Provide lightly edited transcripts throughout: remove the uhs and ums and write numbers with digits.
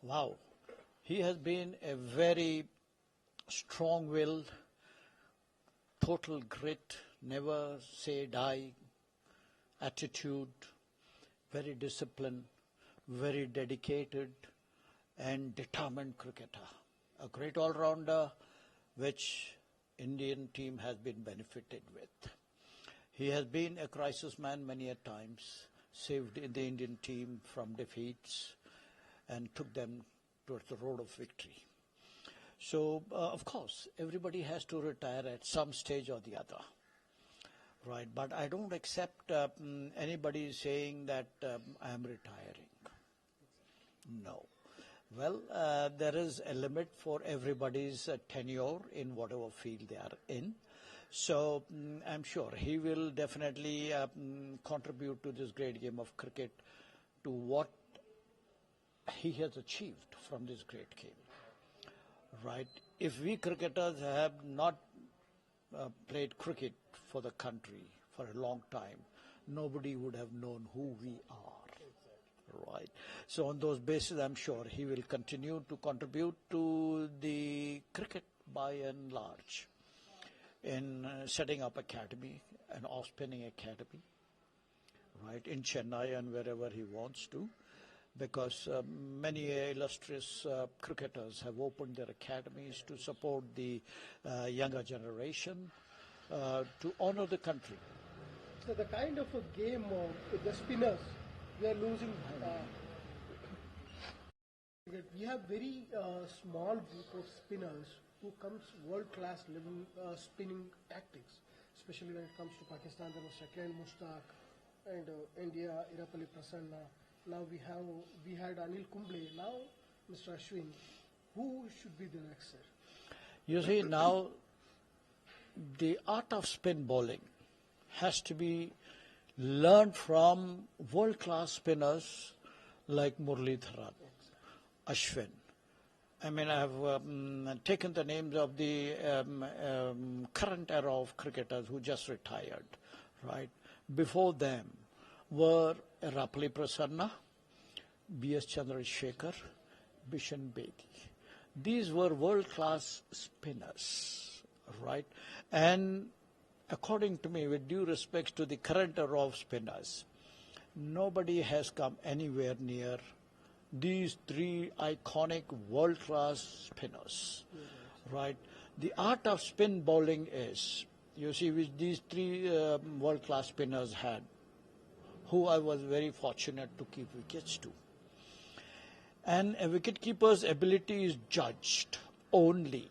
Wow. He has been a very strong-willed, total grit, never say die attitude, very disciplined, very dedicated and determined cricketer. A great all-rounder which Indian team has been benefited with. He has been a crisis man many a times, saved the Indian team from defeats and took them towards the road of victory. So, of course, everybody has to retire at some stage or the other, right? But I don't accept anybody saying that I am retiring. No. Well, there is a limit for everybody's tenure in whatever field they are in. So I'm sure he will definitely contribute to this great game of cricket, to what he has achieved from this great game. Right? If we cricketers have not played cricket for the country for a long time, nobody would have known who we are. Right. So on those bases, I'm sure he will continue to contribute to the cricket by and large in setting up academy, an off-spinning academy, right, in Chennai and wherever he wants to, because many illustrious cricketers have opened their academies to support the younger generation, to honor the country. So the kind of a game with the spinners, we are losing. We have very small group of spinners who comes world-class level spinning tactics, especially when it comes to Pakistan. There was Shakil Mushtaq and India, Irapalli Prasanna. Now we had Anil Kumble. Now Mr. Ashwin. Who should be the next, sir? You see, now the art of spin bowling has to be learned from world-class spinners like Muralidharan, Ashwin. I mean, I have taken the names of the current era of cricketers who just retired, right? Before them were Irapalli Prasanna, B.S. Chandrasekhar, Bishan Bedi. These were world-class spinners, right? And according to me, with due respect to the current era of spinners, nobody has come anywhere near these three iconic world-class spinners, right? The art of spin bowling is, you see, which these three world-class spinners had, who I was very fortunate to keep wickets to. And a wicket-keeper's ability is judged only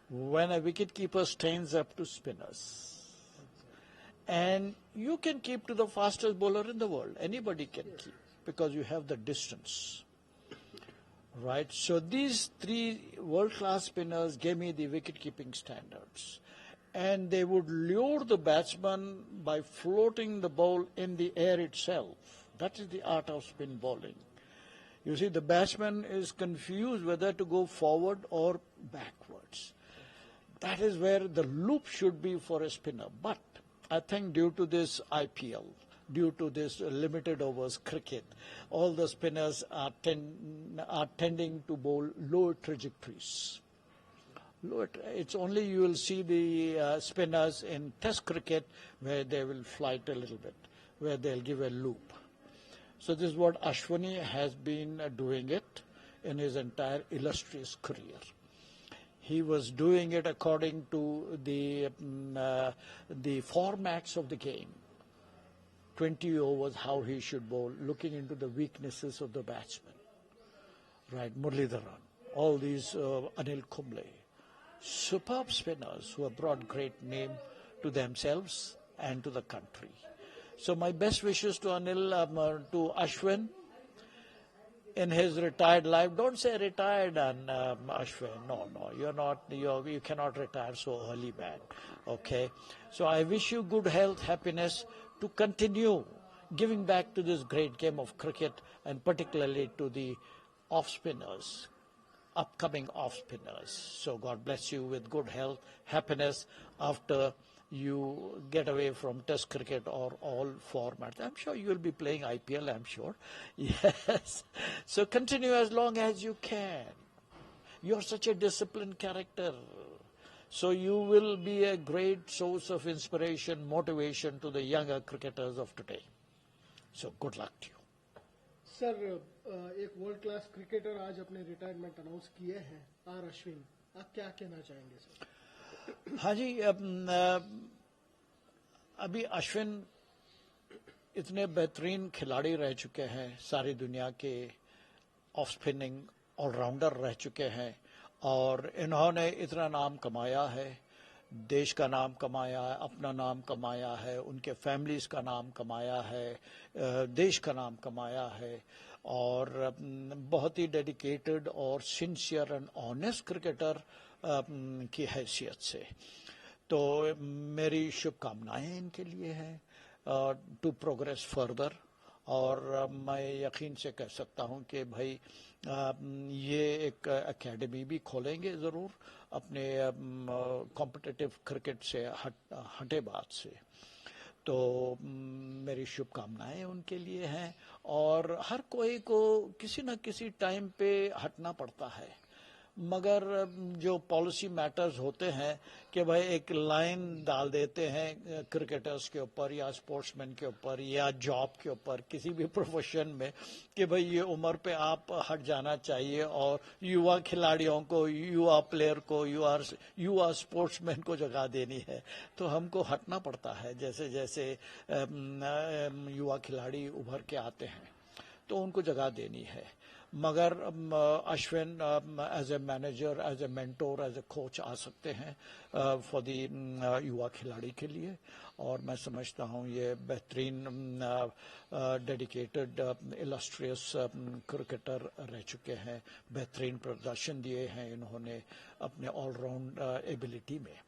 when a wicket-keeper stands up to spinners. And you can keep to the fastest bowler in the world. Anybody can keep, because you have the distance, right? So these three world-class spinners gave me the wicket-keeping standards. And they would lure the batsman by floating the ball in the air itself. That is the art of spin bowling. You see, the batsman is confused whether to go forward or backwards. That is where the loop should be for a spinner. But I think due to this IPL, due to this limited overs cricket, all the spinners are tending to bowl lower trajectories. It's only you will see the spinners in Test cricket where they will flight a little bit, where they'll give a loop. So this is what Ashwini has been doing it in his entire illustrious career. He was doing it according to the formats of the game. 20 overs, how he should bowl, looking into the weaknesses of the batsman. Right, Muralidharan, all these Anil Kumble. Superb spinners who have brought great name to themselves and to the country. So my best wishes to to Ashwin in his retired life. Don't say retired, and Ashwin. No, you're not. You cannot retire so early, man. Okay. So I wish you good health, happiness to continue giving back to this great game of cricket, and particularly to the off spinners, upcoming off spinners. So God bless you with good health, happiness after you get away from Test cricket or all formats. I'm sure you will be playing IPL, I'm sure. Yes. So continue as long as you can. You're such a disciplined character. So you will be a great source of inspiration, motivation to the younger cricketers of today. So good luck to you. Sir एक world class cricketer आज अपने retirement announce किए हैं are Ashwin, आप क्या कहना चाहेंगे sir? हाँ जी, अभी अश्विन इतने बेहतरीन खिलाड़ी रह चुके हैं, सारी दुनिया के ऑफ स्पिनिंग ऑलराउंडर रह चुके हैं और इन्होंने इतना नाम कमाया है, देश का नाम कमाया है, अपना नाम कमाया है, उनके फैमिलीज का नाम कमाया है, देश का नाम कमाया है और बहुत ही डेडिकेटेड और सिंसियर एंड ऑनेस्ट क्रिकेटर की हैसियत से। तो मेरी शुभकामनाएं इनके लिए हैं टू प्रोग्रेस फर्दर और मैं यकीन से कह सकता हूं कि भाई ये एक एकेडमी भी खोलेंगे ज़रूर अपने कॉम्पिटिटिव क्रिकेट से हटे बात से। तो मेरी शुभकामनाएं उनके लिए हैं और हर कोई को किसी न किसी टाइम पे हटना पड़ता है, मगर जो पॉलिसी मैटर्स होते हैं कि भाई एक लाइन डाल देते हैं क्रिकेटर्स के ऊपर या स्पोर्ट्समैन के ऊपर या जॉब के ऊपर किसी भी प्रोफेशन में कि भाई ये उम्र पे आप हट जाना चाहिए और युवा खिलाड़ियों को, युवा प्लेयर को, युवा स्पोर्ट्समैन को जगह देनी है। तो हमको हटना पड़ता है जैसे जैसे युवा खिलाड़ी उभर के आते हैं तो उनको जगह देनी है। मगर Ashwin as a manager, as a mentor, as a coach आ सकते हैं फॉर द युवा खिलाड़ी के लिए और मैं समझता हूँ ये बेहतरीन डेडिकेटेड इलस्ट्रियस क्रिकेटर रह चुके हैं, बेहतरीन प्रदर्शन दिए हैं इन्होंने अपने ऑलराउंड एबिलिटी में।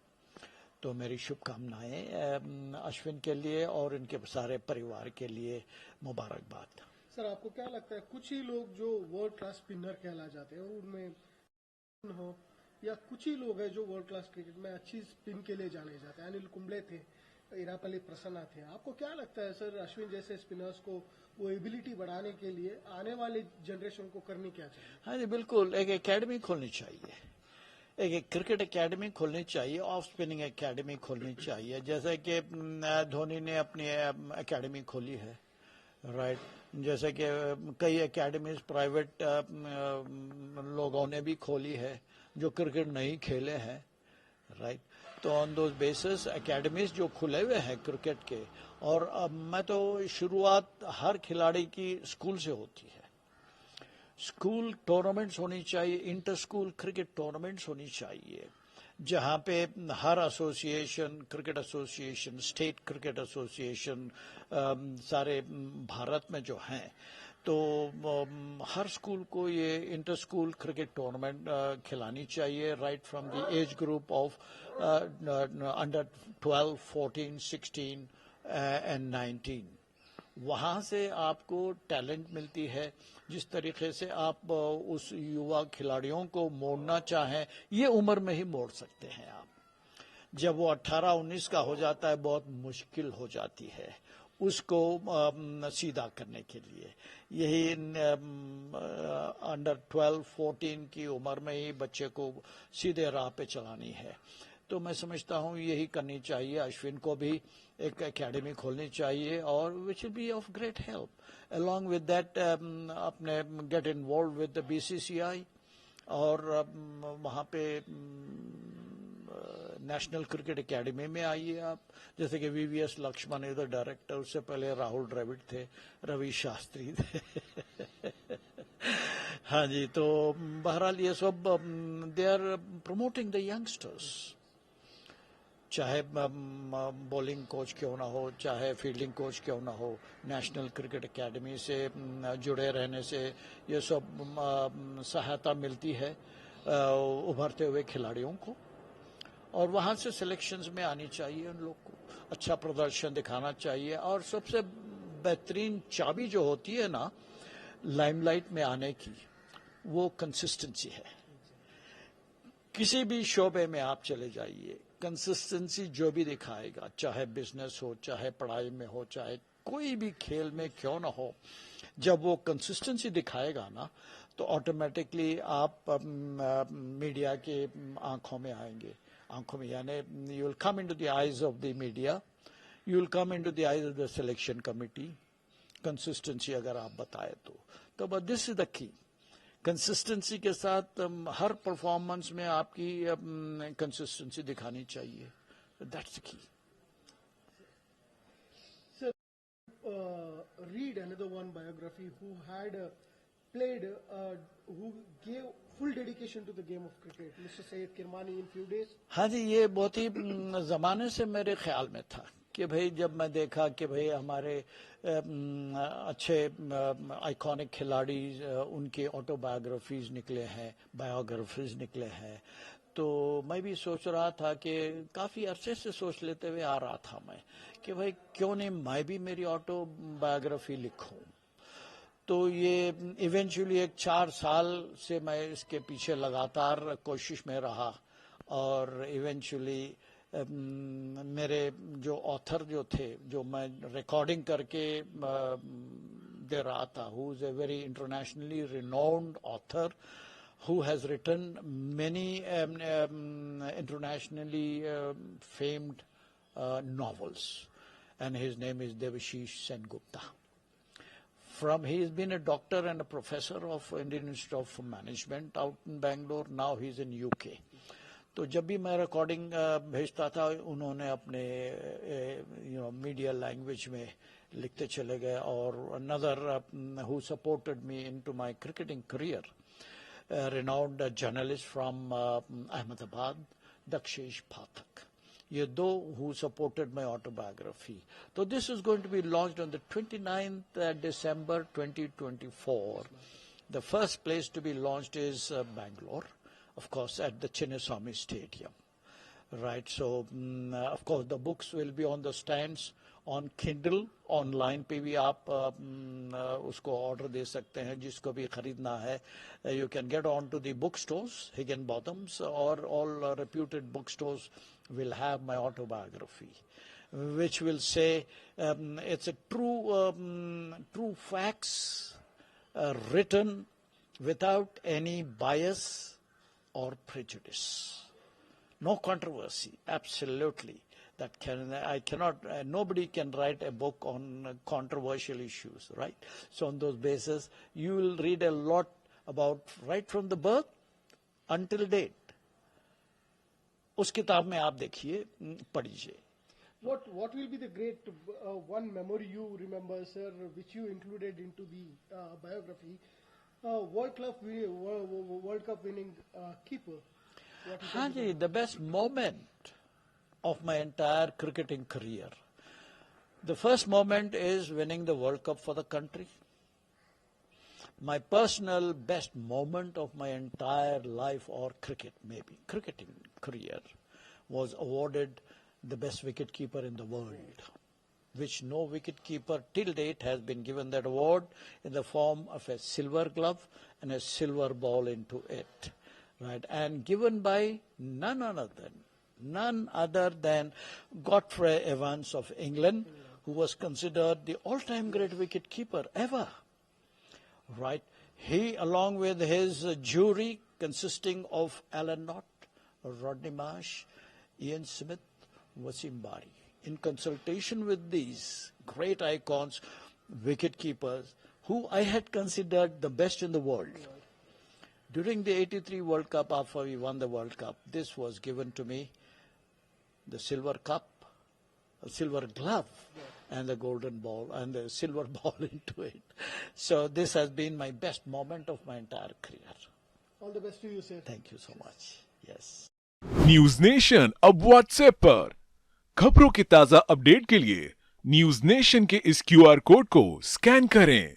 तो मेरी शुभकामनाएं अश्विन के लिए और इनके सारे परिवार के लिए मुबारकबाद। सर आपको क्या लगता है कुछ ही लोग जो वर्ल्ड क्लास स्पिनर कहला जाते हैं उनमें हो या कुछ ही लोग हैं जो वर्ल्ड क्लास क्रिकेट में अच्छी स्पिन के लिए जाने जाते हैं? अनिल कुंबले थे, इरापल्ली प्रसन्ना थे। आपको क्या लगता है सर अश्विन जैसे स्पिनर्स को वो एबिलिटी बढ़ाने के लिए आने वाले जनरेशन को करनी क्या चाहिए? हाँ जी बिल्कुल, एक एकेडमी खोलनी चाहिए, एक क्रिकेट एकेडमी खोलनी चाहिए, ऑफ स्पिनिंग एकेडमी खोलनी चाहिए जैसे कि धोनी ने अपनी एकेडमी खोली है, राइट। जैसे कि कई एकेडमीज प्राइवेट लोगों ने भी खोली है जो क्रिकेट नहीं खेले हैं, राइट। तो ऑन दोज बेसिस एकेडमीज जो खुले हुए हैं क्रिकेट के और मैं तो शुरुआत हर खिलाड़ी की स्कूल से होती है। स्कूल टूर्नामेंट्स होनी चाहिए, इंटर स्कूल क्रिकेट टूर्नामेंट्स होनी चाहिए जहां पे हर association, cricket association, state cricket association सारे भारत में जो हैं तो हर स्कूल को ये इंटर स्कूल क्रिकेट टूर्नामेंट खिलानी चाहिए right from the age group of under 12, 14, 16 and 19। वहाँ से आपको टैलेंट मिलती है, जिस तरीके से आप उस युवा खिलाड़ियों को मोड़ना चाहें ये उम्र में ही मोड़ सकते हैं आप। जब वो 18-19 का हो जाता है बहुत मुश्किल हो जाती है उसको सीधा करने के लिए। यही अंडर 12, 14 की उम्र में ही बच्चे को सीधे राह पे चलानी है। तो मैं समझता हूँ यही करनी चाहिए। अश्विन को भी एक एकेडमी खोलनी चाहिए और which will be of great help. Along with that अपने get involve with the BCCI और वहाँ पे नेशनल क्रिकेट एकेडमी में आइए आप। जैसे कि VVS लक्ष्मण इधर डायरेक्टर, उससे पहले राहुल द्रविड़ थे, रवि शास्त्री थे हाँ जी। तो बहरहाल ये सब they are promoting the youngsters, चाहे बॉलिंग कोच क्यों ना हो, चाहे फील्डिंग कोच क्यों ना हो। नेशनल क्रिकेट एकेडमी से जुड़े रहने से ये सब सहायता मिलती है उभरते हुए खिलाड़ियों को और वहाँ से सिलेक्शंस में आनी चाहिए। उन लोग को अच्छा प्रदर्शन दिखाना चाहिए और सबसे बेहतरीन चाबी जो होती है ना लाइमलाइट में आने की, वो कंसिस्टेंसी है। किसी भी शोबे में आप चले जाइए, कंसिस्टेंसी जो भी दिखाएगा, चाहे बिजनेस हो, चाहे पढ़ाई में हो, चाहे कोई भी खेल में क्यों ना हो, जब वो कंसिस्टेंसी दिखाएगा ना, तो ऑटोमेटिकली आप मीडिया के आंखों में आएंगे, आंखों में, यानी you will come into the eyes of the media, you will come into the eyes of the selection committee. Consistency अगर आप बताए तो but this is the key. Consistency के साथ हर परफॉर्मेंस में आपकी कंसिस्टेंसी दिखानी चाहिए. That's the key. Read another one biography who had played, who gave full dedication to the game of cricket, Mr. Syed Kirmani, in few days. हाँ जी, ये बहुत ही ज़माने से मेरे ख्याल में था कि भाई जब मैं देखा कि भाई हमारे अच्छे आइकॉनिक खिलाड़ी उनके ऑटोबायोग्राफीज निकले हैं, बायोग्राफीज निकले हैं, तो मैं भी सोच रहा था कि काफ़ी अरसे से सोच लेते हुए आ रहा था मैं कि भाई क्यों नहीं मैं भी मेरी ऑटोबायोग्राफी लिखूं. तो ये इवेंचुअली 4 साल से मैं इसके पीछे लगातार कोशिश में रहा और इवेंचुअली मेरे जो ऑथर जो थे, जो मैं रिकॉर्डिंग करके दे रहा था, who is a very internationally renowned author who has written many internationally famed novels, and his name is Devashish Sengupta. He has been a doctor and a professor of Indian Institute of Management out in Bangalore. Now he is in UK. तो जब भी मैं recording भेजता था, उन्होंने अपने media language में लिखते चले गए. और another who supported me into my cricketing career, renowned journalist from Ahmedabad, Dakshish Pathak. ये दो who supported my autobiography. So this is going to be launched on the 29th December 2024. The first place to be launched is Bangalore, of course, at the Chinnaswamy Stadium. Right, so of course the books will be on the stands on Kindle. Online पे भी आप उसको order दे सकते हैं, जिसको भी खरीदना है. You can get on to the book stores, Higginbotham's, और all reputed book stores will have my autobiography, which will say it's a true facts written without any bias or prejudice. No controversy, absolutely. Nobody can write a book on controversial issues, right? So on those basis, you will read a lot about right from the birth until date. उस किताब में आप देखिए, पढ़िए. What will be the great one memory you remember, sir, which you included into the biography? World Cup winning keeper. हाँ जी, the best moment of my entire cricketing career. The first moment is winning the World Cup for the country. My personal best moment of my entire life, or cricketing career, was awarded the best wicketkeeper in the world, which no wicketkeeper till date has been given that award in the form of a silver glove and a silver ball into it, right? And given by none other than Godfrey Evans of England, who was considered the all-time great wicketkeeper ever. Right? He, along with his jury consisting of Alan Knott, Rodney Marsh, Ian Smith, Wasim Bari, in consultation with these great icons, wicket-keepers, who I had considered the best in the world. During the 83 World Cup, after we won the World Cup, this was given to me, the silver cup, a silver glove, and the golden ball, and the silver ball into it. So this has been my best moment of my entire career. All the best to you, sir. Thank you so much. Yes. News nation अब WhatsApp पर खबरों के ताजा update के लिए news nation के इस QR code को स्कैन करें.